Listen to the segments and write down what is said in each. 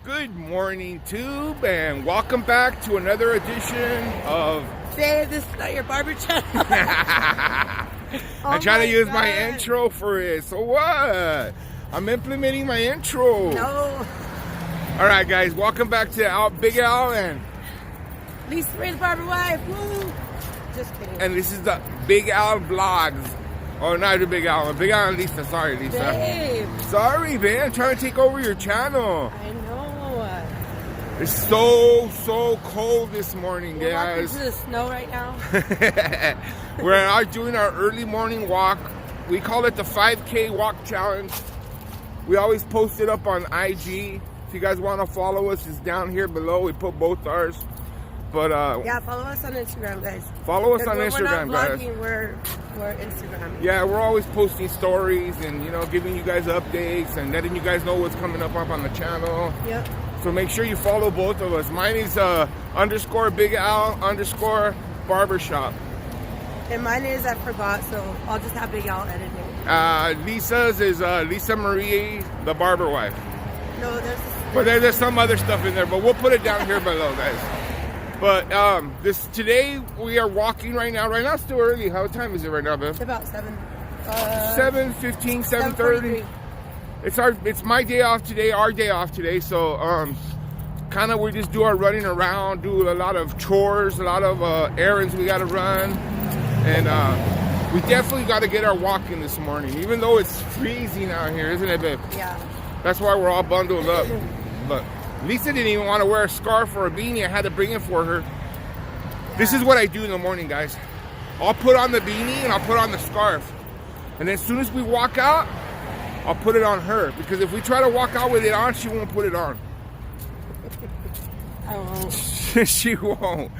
Good morning, Tube, and welcome back to another edition of... Babe, this is not your barber channel. I try to use my intro for it, so what? I'm implementing my intro. No. Alright guys, welcome back to Big Al and... Lisa Ray's barber wife, woo! Just kidding. And this is the Big Al Vlogs. Oh, not the Big Al and Lisa. Sorry, Lisa. Babe. Sorry, man. I'm trying to take over your channel. I know. It's so cold this morning, We're guys. walking through the snow right now. We're out doing our early morning walk. We call it the 5K walk challenge. We always post it up on IG. If you guys want to follow us, it's down here below. We put both ours. But yeah, follow us on Instagram, guys. Follow us on Instagram, guys. guys. We're Instagram. Yeah, we're always posting stories and, you know, giving you guys updates and letting you guys know what's coming up on the channel. Yep. So make sure you follow both of us. Mine is _ Big Al _ barbershop. And mine is, I forgot, so I'll just have Big Al edit it. Lisa's is Lisa Marie, the barber wife. No, But there's some other stuff in there, but we'll put it down here below, guys. But today we are walking right now. Right now it's still early. What time is it right now, babe? It's about 7. 7:15, 7:30. It's my day off today, our day off today. So kind of we just do our running around, do a lot of chores, a lot of errands we got to run, and we definitely got to get our walk in this morning, even though it's freezing out here, isn't it, babe? Yeah. That's why we're all bundled up. But Lisa didn't even want to wear a scarf or a beanie. I had to bring it for her. Yeah. This is what I do in the morning, guys. I'll put on the beanie and I'll put on the scarf. And as soon as we walk out, I'll put it on her. Because if we try to walk out with it on, she won't put it on. I won't. She won't.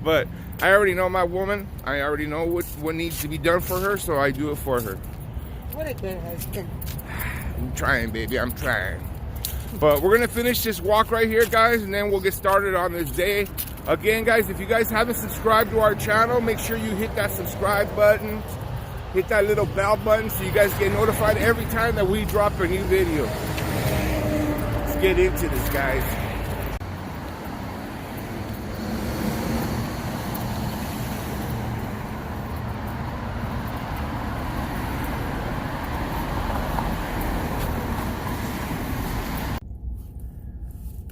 But I already know my woman. I already know what needs to be done for her, so I do it for her. What a good husband. I'm trying, baby. I'm trying. But we're going to finish this walk right here, guys, and then we'll get started on this day. Again, guys, if you guys haven't subscribed to our channel, make sure you hit that subscribe button. Hit that little bell button so you guys get notified every time that we drop a new video. Let's get into this, guys.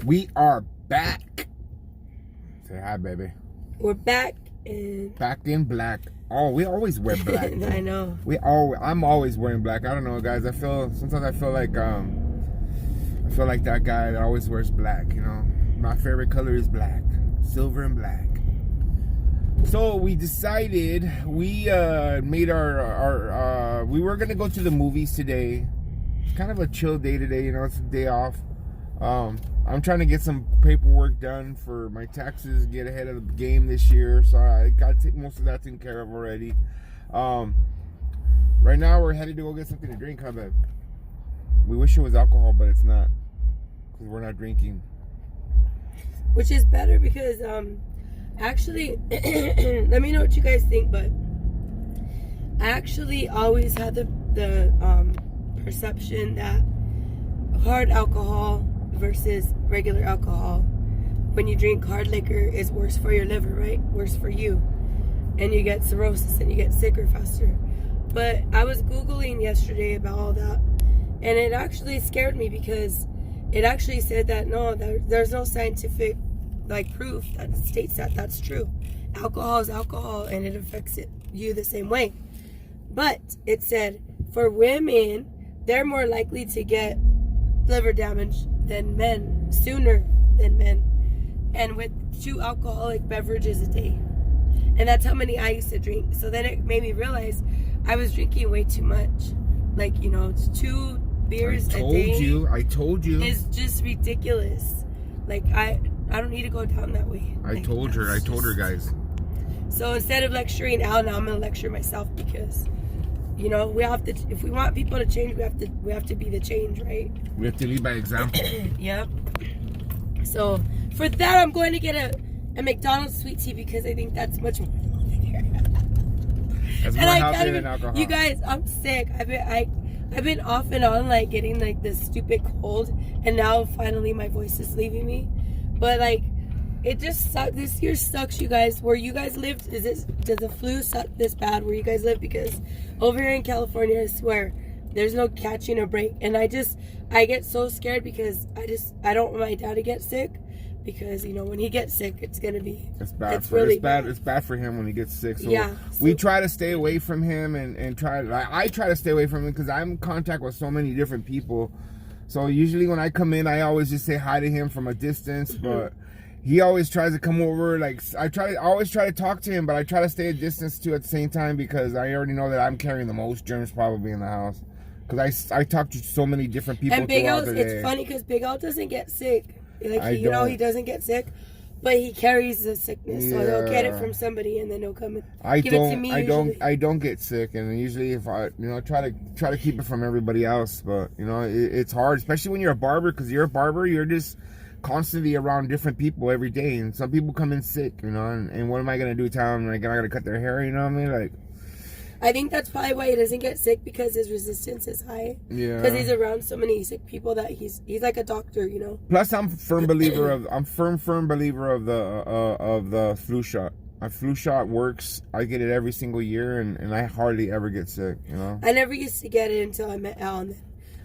We are back. Say hi, baby. We're back in... Back in black. Oh, we always wear black. I know. I'm always wearing black. I don't know, guys. Sometimes I feel like that guy that always wears black. You know, my favorite color is black, silver and black. So we decided we made our we were gonna go to the movies today. It's kind of a chill day today. You know, it's a day off. I'm trying to get some paperwork done for my taxes, get ahead of the game this year. So I got to take most of that taken care of already. Right now we're headed to go get something to drink. How about? We wish it was alcohol, but it's not, because we're not drinking. Which is better because, actually, let me know what you guys think, but I actually always had the perception that hard alcohol versus regular alcohol, when you drink hard liquor, is worse for your liver, right? Worse for you, and you get cirrhosis and you get sicker faster. But I was Googling yesterday about all that, and it actually scared me because it actually said that no, there's no scientific proof that states that that's true. Alcohol is alcohol and it affects you the same way. But it said for women, they're more likely to get liver damage than men, sooner than men, and with 2 alcoholic beverages a day. And that's how many I used to drink. So then it made me realize I was drinking way too much. Like, you know, it's 2 beers a day. I told you. It's just ridiculous. Like, I don't need to go down that way. I told her, guys. So instead of lecturing Al, now I'm gonna lecture myself, because, you know, we have to. If we want people to change, we have to be the change, right? We have to lead by example. Yep. So for that, I'm going to get a McDonald's sweet tea, because I think that's much more healthier. That's more healthy than alcohol. You guys, I'm sick. I've been off and on, like, getting, like, this stupid cold, and now finally my voice is leaving me. But, like, it just sucks. This year sucks, you guys. Where you guys live, does the flu suck this bad where you guys live? Because over here in California, I swear, there's no catching a break. And I get so scared because I don't want my dad to get sick. Because, you know, when he gets sick, it's going to be... It's bad. It's bad for him when he gets sick. So yeah. We try to stay away from him and try... I try to stay away from him because I'm in contact with so many different people. So usually when I come in, I always just say hi to him from a distance. But he always tries to come over. Like, I always try to talk to him, but I try to stay a distance too at the same time because I already know that I'm carrying the most germs probably in the house. Because I talk to so many different people and Big throughout Al, the day. it's funny because Big Al doesn't get sick. Like, he doesn't get sick, but he carries the sickness. So he'll get it from somebody, and then he'll come and give it to me. I don't get sick, and usually if I, try to keep it from everybody else. But it's hard, especially when you're a barber, because you're a barber, you're just constantly around different people every day, and some people come in sick, and what am I gonna do? Tell them like I gotta cut their hair? You know what I mean? Like, I think that's probably why he doesn't get sick, because his resistance is high. Yeah. Because he's around so many sick people that he's like a doctor, Plus, I'm firm believer of the flu shot. My flu shot works. I get it every single year, and I hardly ever get sick. I never used to get it until I met Al, and then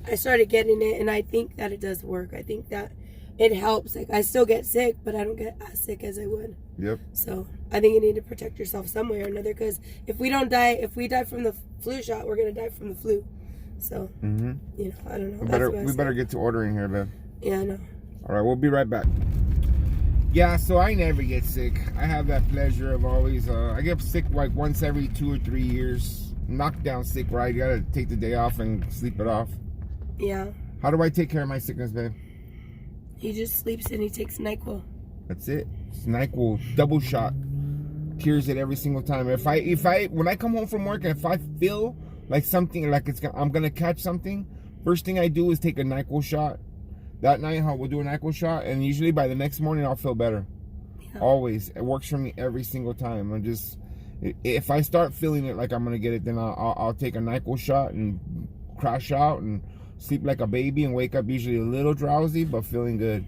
I started getting it, and I think that it does work. I think that it helps. Like, I still get sick, but I don't get as sick as I would. Yep. So I think you need to protect yourself some way or another, because if we die from the flu shot, we're gonna die from the flu. So I don't know. We better get to ordering here, babe. Yeah, I know. All right, we'll be right back. Yeah, so I never get sick. I have that pleasure of always. I get sick like once every 2 or 3 years. Knocked down sick, right? You gotta take the day off and sleep it off. Yeah. How do I take care of my sickness, babe? He just sleeps and he takes NyQuil. That's it. It's NyQuil double shot. Cures it every single time. If I when I come home from work and if I feel like something, like I'm gonna catch something, first thing I do is take a NyQuil shot. That night, we'll do a NyQuil shot, and usually by the next morning I'll feel better. Yeah. Always, it works for me every single time. If I start feeling it like I'm gonna get it, then I'll take a NyQuil shot and crash out and sleep like a baby and wake up usually a little drowsy but feeling good,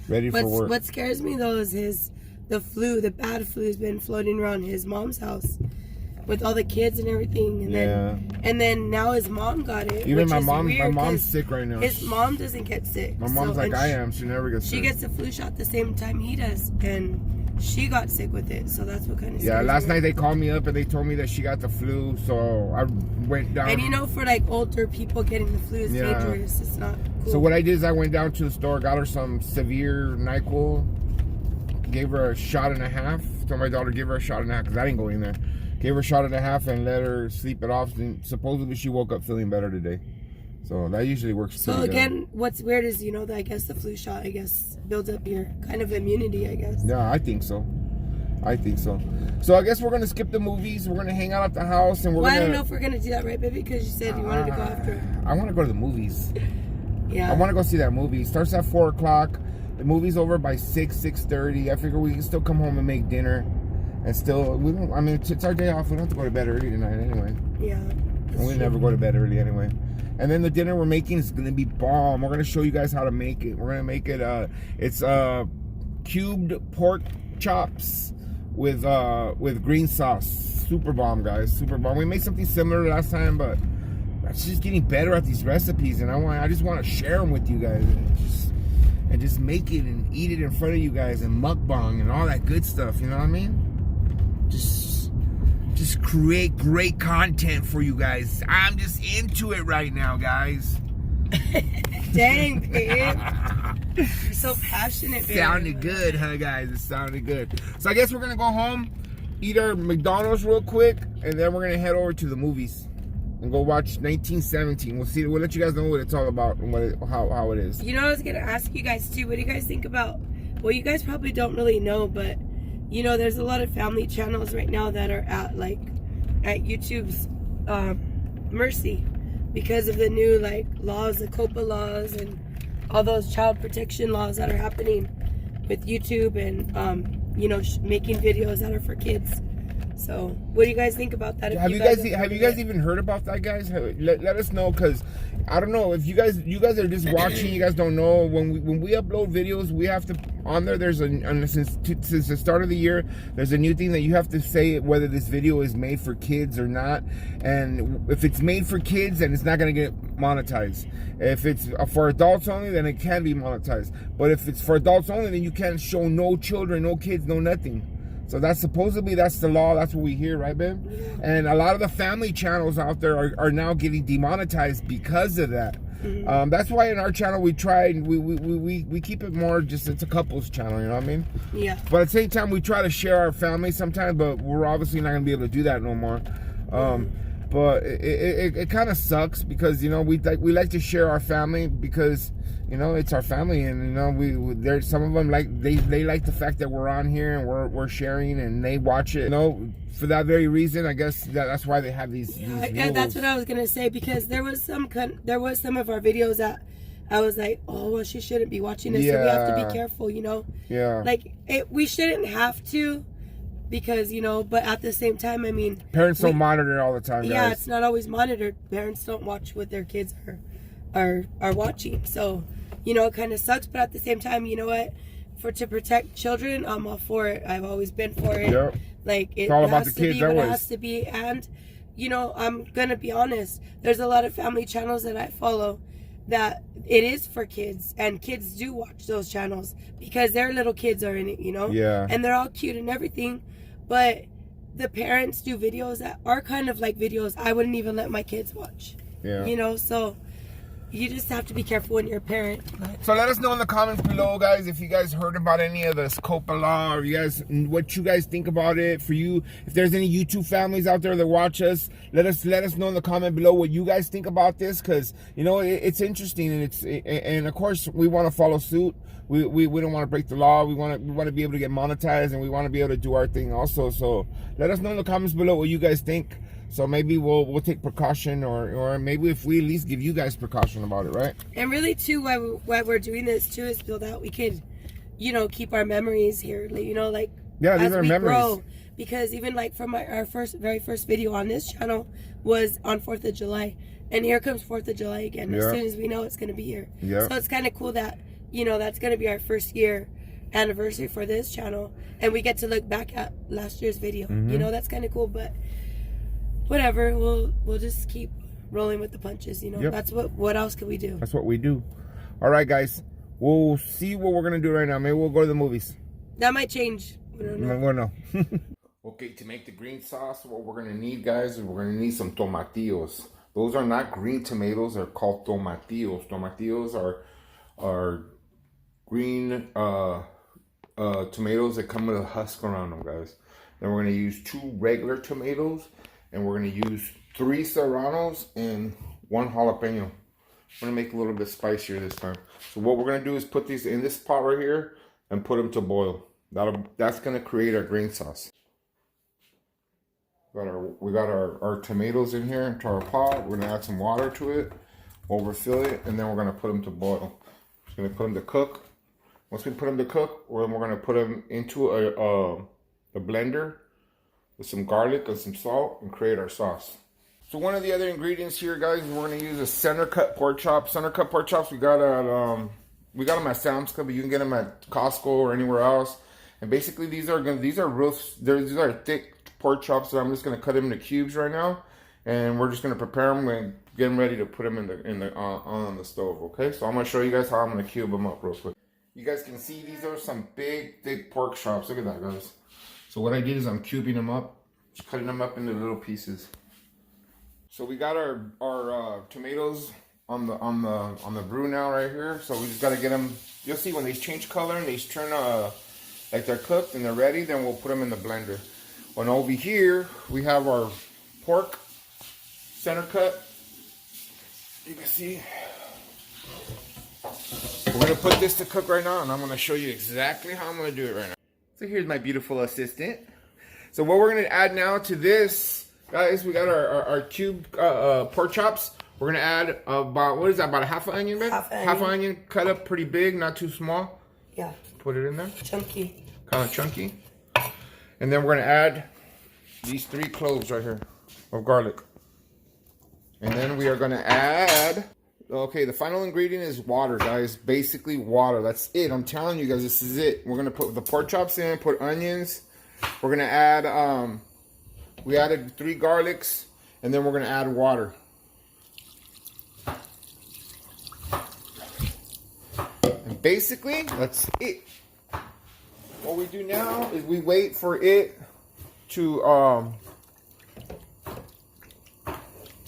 ready for work. What scares me though is the bad flu has been floating around his mom's house with all the kids and everything, and then now his mom got it. Even my mom's sick right now. His mom doesn't get sick. My mom's like I am. She never gets sick. She gets the flu shot the same time he does, and she got sick with it. So that's what kind of. Yeah, last night they called me up and they told me that she got the flu. So I went down. And for like older people, getting the flu is dangerous. It's not cool. So what I did is I went down to the store, got her some severe NyQuil, gave her a shot and a half. Told my daughter give her a shot and a half because I didn't go in there. Gave her a shot and a half and let her sleep it off. And supposedly she woke up feeling better today. So that usually works. So again, what's weird is that I guess the flu shot builds up your kind of immunity, I guess. Yeah, I think so. So I guess we're gonna skip the movies. We're gonna hang out at the house and I don't know if we're gonna do that, right, baby? Because you said you wanted to go after. I want to go to the movies. Yeah. I want to go see that movie. It starts at 4 o'clock. The movie's over by 6:30. I figure we can still come home and make dinner. And still, it's our day off. We don't have to go to bed early tonight anyway. Yeah. And we never go to bed early anyway. And then the dinner we're making is going to be bomb. We're going to show you guys how to make it. We're going to make it, it's cubed pork chops with green sauce. Super bomb, guys. Super bomb. We made something similar last time, but it's just getting better at these recipes. And I just want to share them with you guys. And just make it and eat it in front of you guys and mukbang and all that good stuff. You know what I mean? Just create great content for you guys. I'm just into it right now, guys. Dang, babe. You're so passionate, babe. Sounded good, huh, guys? It sounded good. So I guess we're going to go home, eat our McDonald's real quick, and then we're going to head over to the movies and go watch 1917. We'll let you guys know what it's all about and how it is. I was going to ask you guys, too, what do you guys think about... Well, you guys probably don't really know, but... there's a lot of family channels right now that are at YouTube's mercy because of the new laws, the COPA laws, and all those child protection laws that are happening with YouTube and making videos that are for kids. So, what do you guys think about that? Have you guys even heard about that, guys? Let us know, because I don't know if you guys are just watching. You guys don't know when we upload videos, we have to on there. There's since the start of the year, there's a new thing that you have to say whether this video is made for kids or not. And if it's made for kids, then it's not gonna get monetized. If it's for adults only, then it can be monetized. But if it's for adults only, then you can't show no children, no kids, no nothing. So that's supposedly that's the law. That's what we hear, right, babe? Yeah. And a lot of the family channels out there are now getting demonetized because of that. Mm-hmm. That's why in our channel we try and we keep it more just it's a couples channel. You know what I mean? Yeah. But at the same time, we try to share our family sometimes, but we're obviously not gonna be able to do that no more. But it kind of sucks because, you know, we like to share our family because, you know, it's our family, and, you know, there's some of them they like the fact that we're on here and we're sharing and they watch it, you know, for that very reason. I guess that's why they have these rules. That's what I was gonna say, because there was some of our videos that I was like, oh well, she shouldn't be watching this, so we have to be careful, you know. Yeah. Like we shouldn't have to. Because, you know, but at the same time, I mean... Parents don't monitor all the time, guys. Yeah, it's not always monitored. Parents don't watch what their kids are watching. So, you know, it kind of sucks. But at the same time, you know what? To protect children, I'm all for it. I've always been for it. Yep. Like, it all about the kids, it has to be. And, you know, I'm going to be honest. There's a lot of family channels that I follow that it is for kids, and kids do watch those channels because their little kids are in it, you know? Yeah. And they're all cute and everything. But the parents do videos that are kind of like videos I wouldn't even let my kids watch. Yeah. You know, so you just have to be careful when you're a parent. But. So let us know in the comments below, guys, if you guys heard about any of this COPA law, or what you guys think about it. For you, if there's any YouTube families out there that watch us, let us know in the comment below what you guys think about this, because, you know, it's interesting, and of course we want to follow suit. We don't want to break the law. We want to be able to get monetized, and we want to be able to do our thing also. So let us know in the comments below what you guys think. So maybe we'll take precaution, or maybe if we at least give you guys precaution about it, right? And really too, why we're doing this too is so that we could, you know, keep our memories here. You know, like yeah, these are memories. Grow. Because even like from our very first video on this channel was on 4th of July, and here comes 4th of July again. As soon as we know it's gonna be here. Yeah. So it's kind of cool that, you know, that's gonna be our first year anniversary for this channel, and we get to look back at last year's video. Mm-hmm. You know, that's kind of cool. But whatever, we'll just keep rolling with the punches. You know, that's what else can we do? That's what we do. All right, guys, we'll see what we're gonna do right now. Maybe we'll go to the movies. That might change. We don't know. We'll know. Okay, to make the green sauce, what we're gonna need, guys, is we're gonna need some tomatillos. Those are not green tomatoes; they're called tomatillos. Tomatillos are green tomatoes that come with a husk around them, guys. Then we're going to use 2 regular tomatoes, and we're going to use 3 serranos and 1 jalapeno. We're going to make it a little bit spicier this time. So what we're going to do is put these in this pot right here and put them to boil. That's going to create our green sauce. We got our tomatoes in here into our pot. We're going to add some water to it, overfill it, and then we're going to put them to boil. Just going to put them to cook. Once we put them to cook, we're going to put them into a blender with some garlic and some salt and create our sauce. So one of the other ingredients here, guys, we're going to use a center cut pork chop. Center cut pork chops we got them at Sam's Club, but you can get them at Costco or anywhere else. And basically these are thick pork chops, so I'm just going to cut them into cubes right now, and we're just going to prepare them and get them ready to put them on the stove. Okay, so I'm going to show you guys how I'm going to cube them up real quick. You guys can see these are some big, thick pork chops. Look at that, guys. So what I did is I'm cubing them up, just cutting them up into little pieces. So we got our tomatoes on the brew now right here. So we just got to get them. You'll see when they change color and they turn like they're cooked and they're ready, then we'll put them in the blender. And over here we have our pork center cut. You can see. We're going to put this to cook right now, and I'm going to show you exactly how I'm going to do it right now. So here's my beautiful assistant. So what we're going to add now to this, guys, we got our cubed pork chops. We're going to add about, what is that, about a half an onion, babe? Half an onion, cut up pretty big, not too small. Yeah. Put it in there. Chunky. Kind of chunky. And then we're going to add these 3 cloves right here of garlic. And then we are going to add, okay, the final ingredient is water, guys. Basically water. That's it. I'm telling you guys, this is it. We're going to put the pork chops in, put onions. We're going to add, we added 3 garlics, and then we're going to add water. And basically, that's it. What we do now is we wait for it to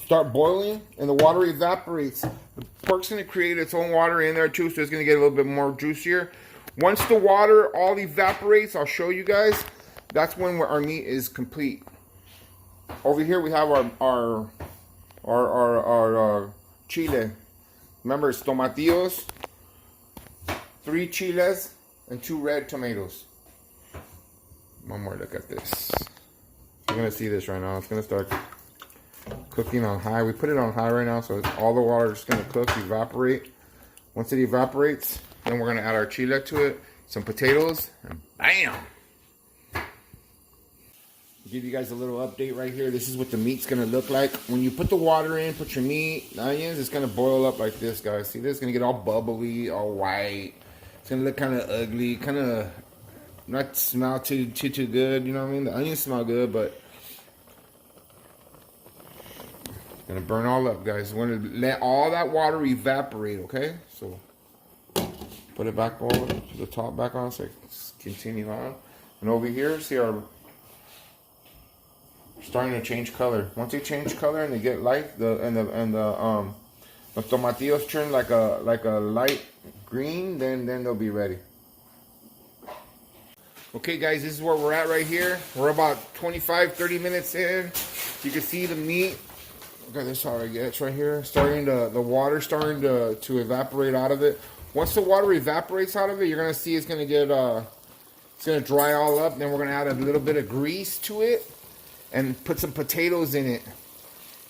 start boiling, and the water evaporates. The pork's going to create its own water in there too, so it's going to get a little bit more juicier. Once the water all evaporates, I'll show you guys. That's when our meat is complete. Over here we have our chile. Remember, it's tomatillos, 3 chiles, and 2 red tomatoes. One more look at this. You're gonna see this right now. It's gonna start cooking on high. We put it on high right now, so all the water is gonna cook, evaporate. Once it evaporates, then we're gonna add our chile to it, some potatoes, and bam! Give you guys a little update right here. This is what the meat's gonna look like. When you put the water in, put your meat, the onions, it's gonna boil up like this, guys. See this? It's gonna get all bubbly, all white. It's gonna look kind of ugly, kind of not smell too good. You know what I mean? The onions smell good, but it's gonna burn all up, guys. We're gonna let all that water evaporate. Okay, so put it back over to the top, back on. So continue on, and over here, see our starting to change color. Once they change color and they get light, the tomatillos turn like a light green, then they'll be ready. Okay guys, this is where we're at right here. We're about 25-30 minutes in. You can see the meat. Okay, this is how I get it right here. The water starting to evaporate out of it. Once the water evaporates out of it, you're gonna see it's gonna get it's gonna dry all up. Then we're gonna add a little bit of grease to it and put some potatoes in it.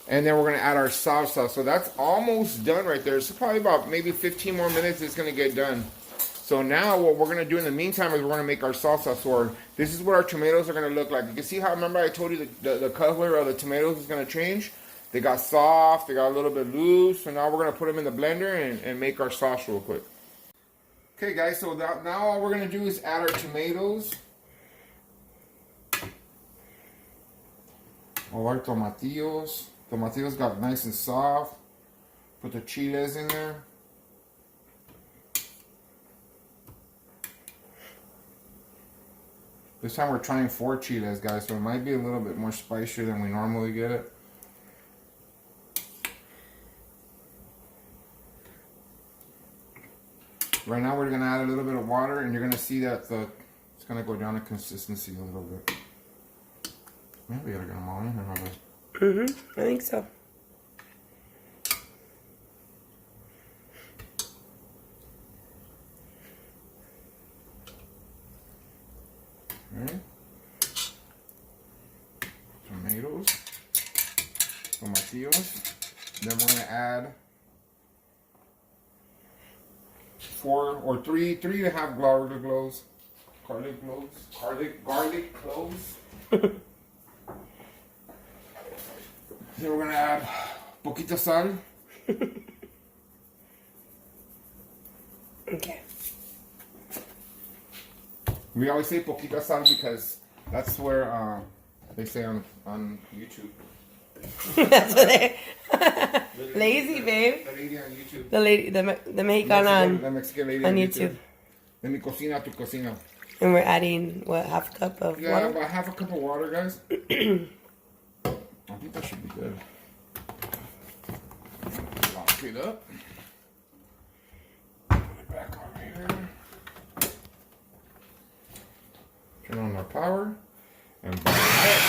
And then we're going to add our salsa. So that's almost done right there. So probably about maybe 15 more minutes it's going to get done. So now what we're going to do in the meantime is we're going to make our salsa. So this is what our tomatoes are going to look like. You can see how, remember I told you the color of the tomatoes is going to change? They got soft, they got a little bit loose. So now we're going to put them in the blender and make our sauce real quick. Okay guys, so now all we're going to do is add our tomatoes. All our tomatillos. Tomatillos got nice and soft. Put the chiles in there. This time we're trying 4 chiles, guys, so it might be a little bit more spicier than we normally get it. Right now we're gonna add a little bit of water, and you're gonna see that it's gonna go down in consistency a little bit. Maybe I gotta get them all in here. I think so. Okay. Tomatoes, tomatillos. Then we're gonna add 4 or 3.5 garlic cloves. Garlic cloves. Then we're gonna add poquita sal. Okay. We always say poquita sal because that's where they say on YouTube. That's what they lazy babe. The lady on YouTube. The lady, the Mexicana the Mexican lady on YouTube. De mi cocina a tu cocina. And we're adding what, half a cup of water? About half a cup of water, guys. I think that should be good. Lock it up. Back over here. Turn on our power. And back it.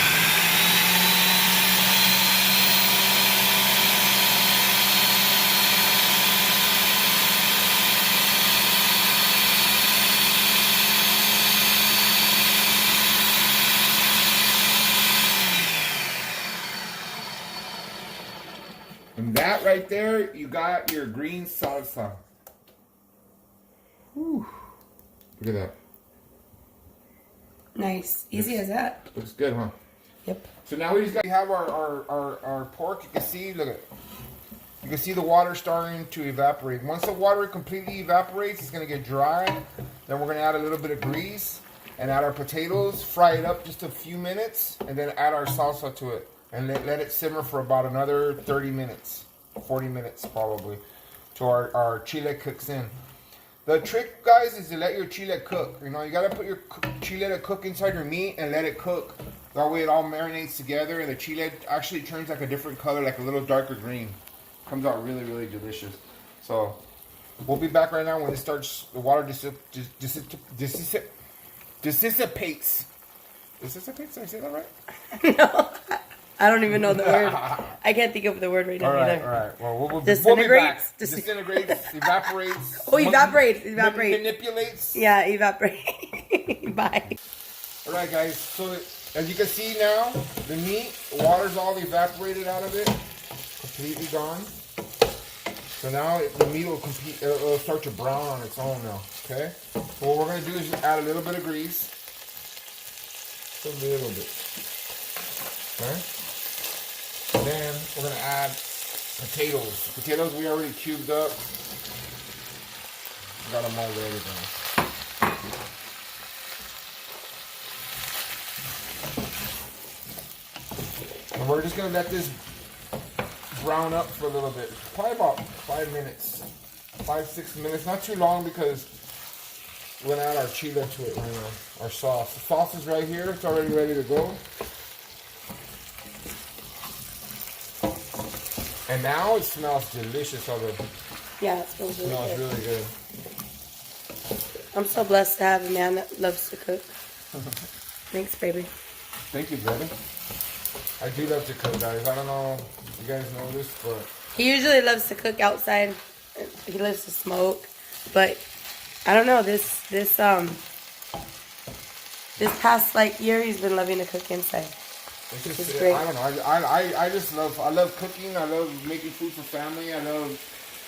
And that right there, you got your green salsa. Whew. Look at that. Nice. Easy as that. Looks good, huh? Yep. So now we just got to have our pork. You can see, look at, you can see the water starting to evaporate. Once the water completely evaporates, it's going to get dry. Then we're going to add a little bit of grease and add our potatoes, fry it up just a few minutes, and then add our salsa to it. And let it simmer for about another 30 minutes, 40 minutes probably, till our chile cooks in. The trick, guys, is to let your chile cook. You know, you got to put your chile to cook inside your meat and let it cook. That way it all marinates together and the chile actually turns like a different color, like a little darker green. Comes out really, really delicious. So we'll be back right now when it starts, the water dissipates. Dissipates, did I say that right? No, I don't even know the word. I can't think of the word right now either. All right. Well, we'll disintegrates? be back. Disintegrates, evaporates. Oh, evaporates. Manipulates. Yeah, evaporate. Bye. All right, guys. So as you can see now, the meat, the water's all evaporated out of it. Completely gone. So now the meat will it'll start to brown on its own now. Okay. So what we're gonna do is just add a little bit of grease. Just a little bit. Okay. And then we're gonna add potatoes. Potatoes we already cubed up. Got them all ready now. And we're just gonna let this brown up for a little bit. Probably about 5 minutes. 5-6 minutes. Not too long because we're gonna add our chile to it right now. Our sauce. The sauce is right here. It's already ready to go. And now it smells delicious already. Yeah, it smells really good. Really good. I'm so blessed to have a man that loves to cook. Thanks, baby. Thank you, Verde. I do love to cook, guys. I don't know if you guys know this, but He usually loves to cook outside. He loves to smoke, but I don't know. This past like year, he's been loving to cook inside. it's just, It's great. I don't know. I just love cooking. I love making food for family. I love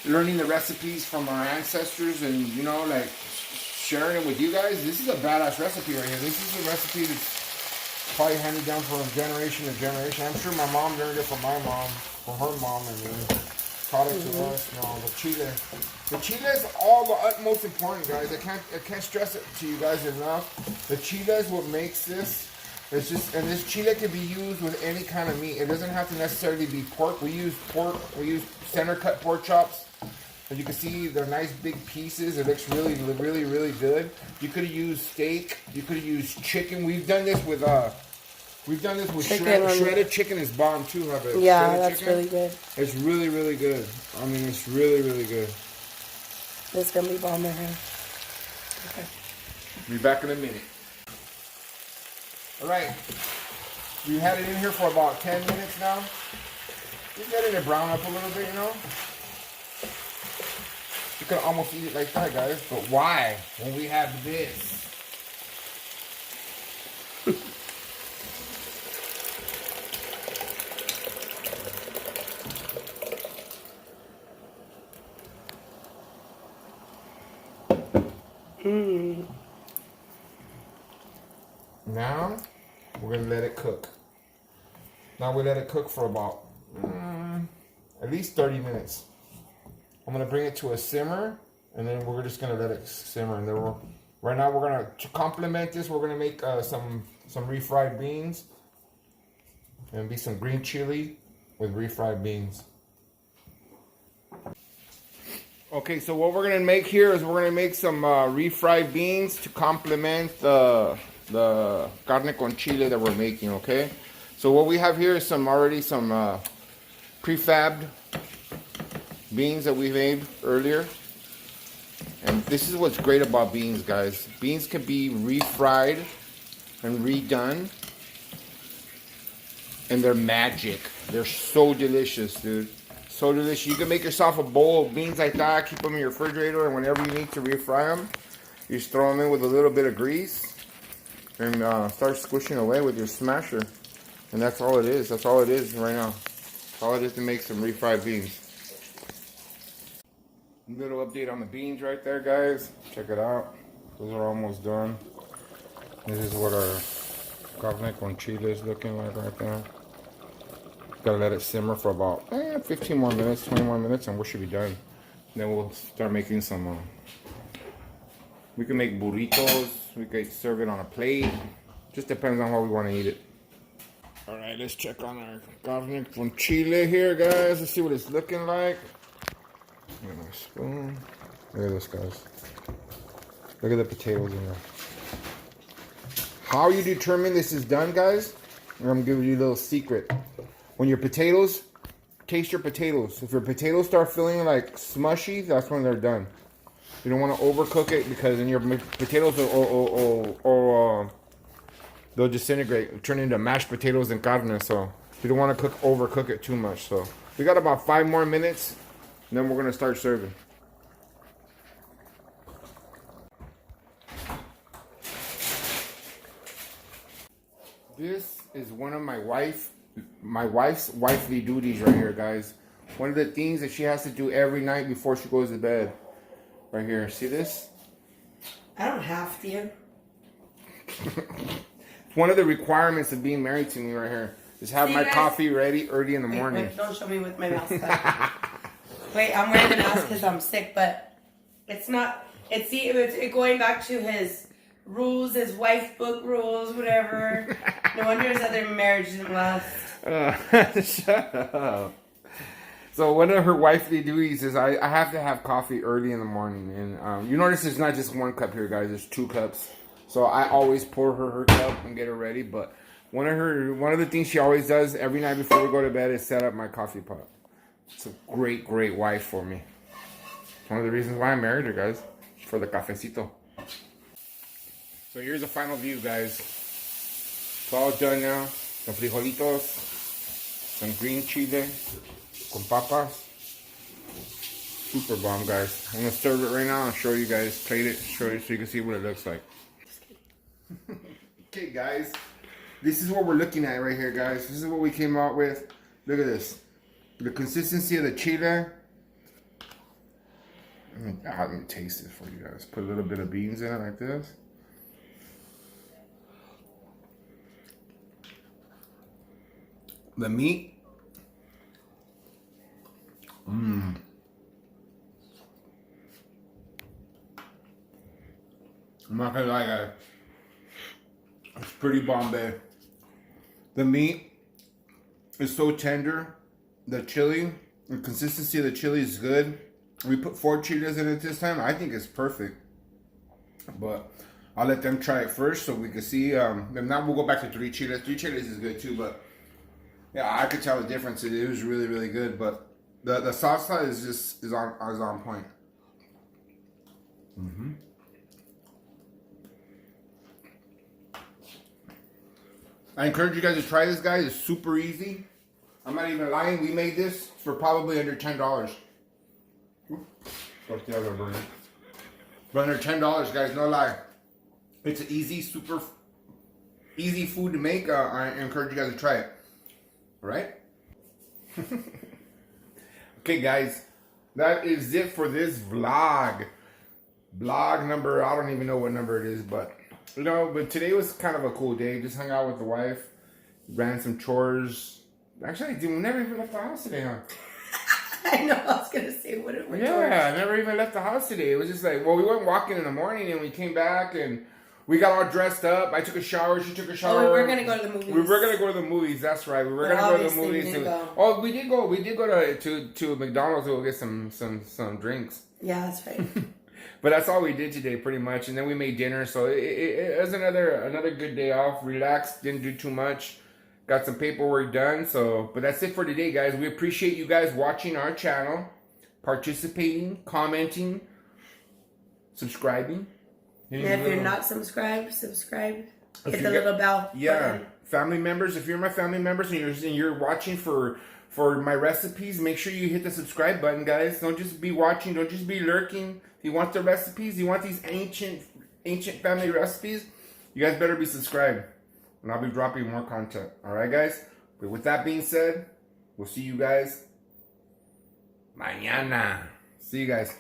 learning the recipes from our ancestors and, you know, like sharing it with you guys. This is a badass recipe right here. This is a recipe that's probably handed down from generation to generation. I'm sure my mom learned it from my mom, from her mom, and then taught it to us. You know, the chile. The chile is all the utmost important, guys. I can't stress it to you guys enough. The chile is what makes this. It's just, and this chile can be used with any kind of meat. It doesn't have to necessarily be pork. We use pork. We use center cut pork chops. As you can see, they're nice big pieces. It looks really, really, really good. You could have used steak. You could have used chicken. We've done this with shredded chicken is bomb too. Yeah, shredded that's chicken. really good. It's really, really good. I mean, it's really, really good. It's gonna be bomb right here. Okay. Be back in a minute. All right, we had it in here for about 10 minutes now. Just letting it brown up a little bit, you know. You could almost eat it like that, guys. But why? When we have this. Now, we're going to let it cook. Now we let it cook for about at least 30 minutes. I'm going to bring it to a simmer, and then we're just going to let it simmer. And then right now we're going to complement this. We're going to make some refried beans. And be some green chili with refried beans. Okay, so what we're going to make here is we're going to make some refried beans to complement the carne con chile that we're making, okay? So what we have here is some prefabbed beans that we made earlier. And this is what's great about beans, guys. Beans can be refried and redone. And they're magic. They're so delicious, dude. So delicious. You can make yourself a bowl of beans like that, keep them in your refrigerator, and whenever you need to refry them, you just throw them in with a little bit of grease and start squishing away with your smasher. And that's all it is. That's all it is right now. That's all it is to make some refried beans. Little update on the beans right there, guys. Check it out. Those are almost done. This is what Carne con chile is looking like right there. Gotta let it simmer for about 15 more minutes, 20 more minutes, and we should be done. Then we'll start making some. We can make burritos. We can serve it on a plate. Just depends on how we want to eat it. All right, let's check on our carne con chile here, guys. Let's see what it's looking like. Get my spoon. Look at this, guys. Look at the potatoes in there. How you determine this is done, guys? I'm gonna give you a little secret. When your potatoes, taste your potatoes. If your potatoes start feeling like smushy, that's when they're done. You don't want to overcook it because then your potatoes they'll disintegrate, turn into mashed potatoes and carne. So you don't want to overcook it too much. So we got about 5 more minutes, and then we're gonna start serving. This is one of my wife's wifely duties right here, guys. One of the things that she has to do every night before she goes to bed. Right here, see this? I don't have to. It's one of the requirements of being married to me right here. Is have my coffee ready early in the morning. Wait, don't show me with my mask on. Wait, I'm wearing the mask because I'm sick, but it's not. It's going back to his rules, his wife book rules, whatever. No wonder his other marriage didn't last. Shut up. So one of her wifely duties is I have to have coffee early in the morning, and you notice there's not just 1 cup here, guys. There's 2 cups. So I always pour her cup and get her ready. But one of the things she always does every night before we go to bed is set up my coffee pot. It's a great wife for me. It's one of the reasons why I married her, guys. For the cafecito. So here's the final view, guys. It's all done now. Some frijolitos, some green chile con papas. Super bomb, guys. I'm gonna serve it right now and show you guys, plate it, show you so you can see what it looks like. Okay, guys. This is what we're looking at right here, guys. This is what we came out with. Look at this. The consistency of the chile. Let me taste it for you guys. Put a little bit of beans in it like this. The meat. I'm not gonna lie, guys. It's pretty Bombay. The meat is so tender. The chili, the consistency of the chili is good. We put 4 chiles in it this time. I think it's perfect. But I'll let them try it first so we can see. If not, we'll go back to 3 chiles. 3 chiles is good too, but yeah, I could tell the difference. It was really good. But the salsa is on point. I encourage you guys to try this, guys. It's super easy. I'm not even lying. We made this for probably under $10. But under $10, guys, no lie. It's an easy, super easy food to make. I encourage you guys to try it. All right? Okay, guys. That is it for this vlog. Vlog number, I don't even know what number it is, but you know, but today was kind of a cool day. Just hung out with the wife, ran some chores. Actually, we never even left the house today, huh? I know, I was gonna say, what are we doing? Yeah, I never even left the house today. It was just like, well, we went walking in the morning and we came back and we got all dressed up. I took a shower, she took a shower. Oh, we were gonna go to the movies. We were gonna go to the movies, that's right. We were gonna go to the movies. We did go. We did go to McDonald's to go get some drinks. Yeah, that's right. But that's all we did today, pretty much. And then we made dinner, so it was another good day off. Relaxed, didn't do too much. Got some paperwork done. So, but that's it for today, guys. We appreciate you guys watching our channel, participating, commenting, subscribing. And if you're not subscribed, subscribe. Hit the little bell. Yeah, button. Family members. If you're my family members and you're watching for my recipes, make sure you hit the subscribe button, guys. Don't just be watching. Don't just be lurking. If you want the recipes, you want these ancient family recipes, you guys better be subscribed. And I'll be dropping more content. Alright, guys? But with that being said, we'll see you guys mañana. See you guys.